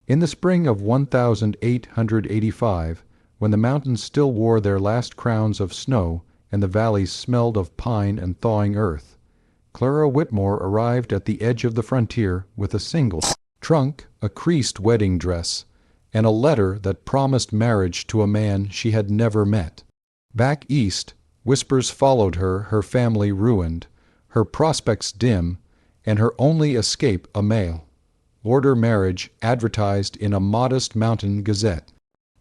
In the spring of 1885, when the mountains still wore their last crowns of snow and the valleys smelled of pine and thawing earth, Clara Whitmore arrived at the edge of the frontier with a single trunk, a creased wedding dress, and a letter that promised marriage to a man she had never met. Back east, whispers followed her family ruined, her prospects dim, and her only escape a mail order marriage advertised in a modest mountain gazette.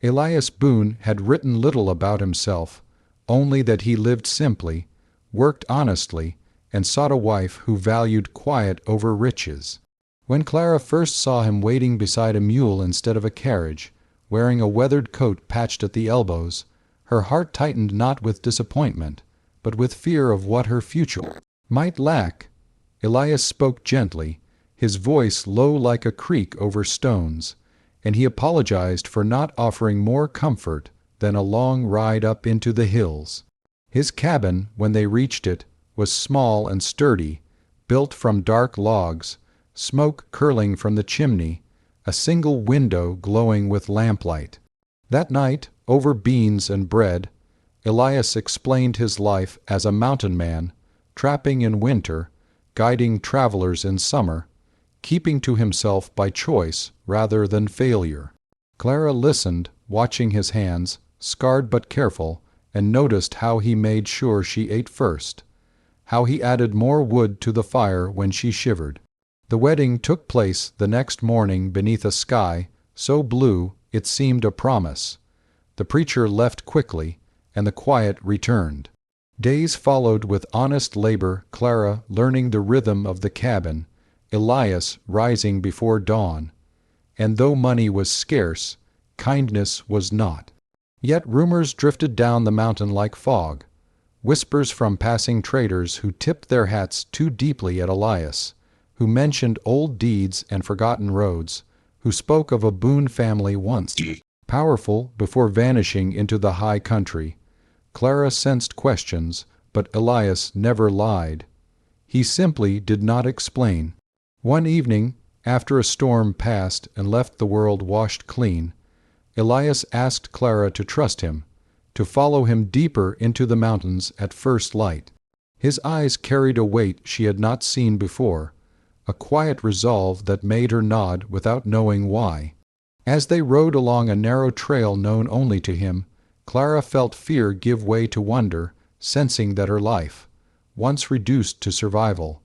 Elias Boone had written little about himself, only that he lived simply, worked honestly, and sought a wife who valued quiet over riches. When Clara first saw him waiting beside a mule instead of a carriage, wearing a weathered coat patched at the elbows, her heart tightened not with disappointment, but with fear of what her future might lack. Elias spoke gently, his voice low like a creek over stones, and he apologized for not offering more comfort than a long ride up into the hills. His cabin, when they reached it, was small and sturdy, built from dark logs, smoke curling from the chimney, a single window glowing with lamplight. That night, over beans and bread, Elias explained his life as a mountain man, trapping in winter, guiding travelers in summer, keeping to himself by choice rather than failure. Clara listened, watching his hands, scarred but careful, and noticed how he made sure she ate first, how he added more wood to the fire when she shivered. The wedding took place the next morning beneath a sky so blue it seemed a promise. The preacher left quickly, and the quiet returned. Days followed with honest labor, Clara learning the rhythm of the cabin, Elias rising before dawn. And though money was scarce, kindness was not. Yet rumors drifted down the mountain like fog, whispers from passing traders who tipped their hats too deeply at Elias, who mentioned old deeds and forgotten roads, who spoke of a Boone family once powerful before vanishing into the high country. Clara sensed questions, but Elias never lied. He simply did not explain. One evening, after a storm passed and left the world washed clean, Elias asked Clara to trust him, to follow him deeper into the mountains at first light. His eyes carried a weight she had not seen before, a quiet resolve that made her nod without knowing why. As they rode along a narrow trail known only to him, Clara felt fear give way to wonder, sensing that her life, once reduced to survival,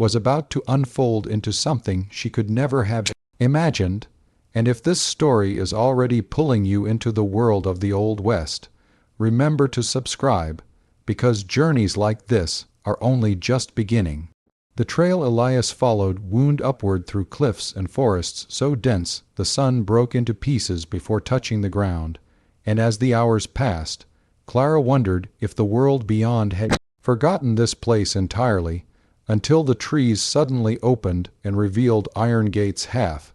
was about to unfold into something she could never have imagined. And if this story is already pulling you into the world of the Old West, remember to subscribe, because journeys like this are only just beginning. The trail Elias followed wound upward through cliffs and forests so dense the sun broke into pieces before touching the ground, and as the hours passed, Clara wondered if the world beyond had forgotten this place entirely, until the trees suddenly opened and revealed Iron Gate's half,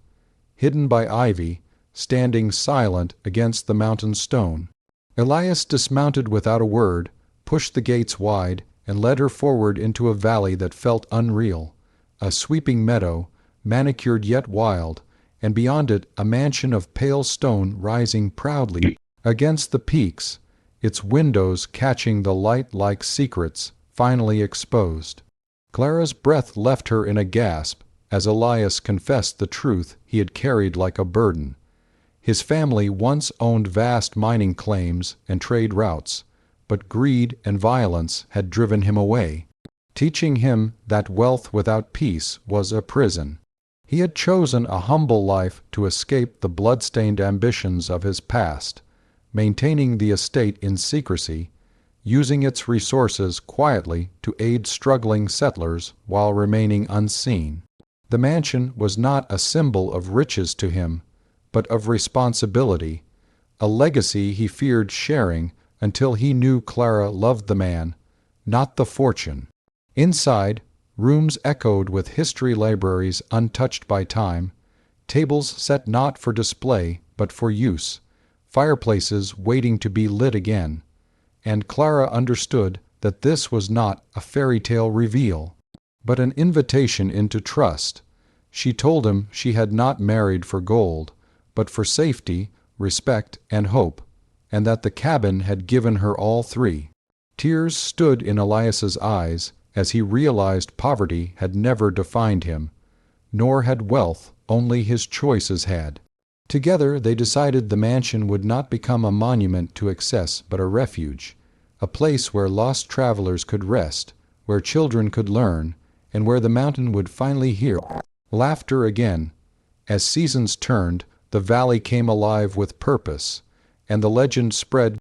hidden by ivy, standing silent against the mountain stone. Elias dismounted without a word, pushed the gates wide, and led her forward into a valley that felt unreal, a sweeping meadow, manicured yet wild, and beyond it a mansion of pale stone rising proudly against the peaks, its windows catching the light like secrets finally exposed. Clara's breath left her in a gasp as Elias confessed the truth he had carried like a burden. His family once owned vast mining claims and trade routes, but greed and violence had driven him away, teaching him that wealth without peace was a prison. He had chosen a humble life to escape the blood-stained ambitions of his past, maintaining the estate in secrecy, using its resources quietly to aid struggling settlers while remaining unseen. The mansion was not a symbol of riches to him, but of responsibility, a legacy he feared sharing until he knew Clara loved the man, not the fortune. Inside, rooms echoed with history libraries untouched by time, tables set not for display but for use, fireplaces waiting to be lit again. And Clara understood that this was not a fairy tale reveal, but an invitation into trust. She told him she had not married for gold, but for safety, respect, and hope, and that the cabin had given her all three. Tears stood in Elias's eyes as he realized poverty had never defined him, nor had wealth, only his choices had. Together they decided the mansion would not become a monument to excess but a refuge, a place where lost travelers could rest, where children could learn, and where the mountain would finally hear laughter again. As seasons turned, the valley came alive with purpose, and the legend spread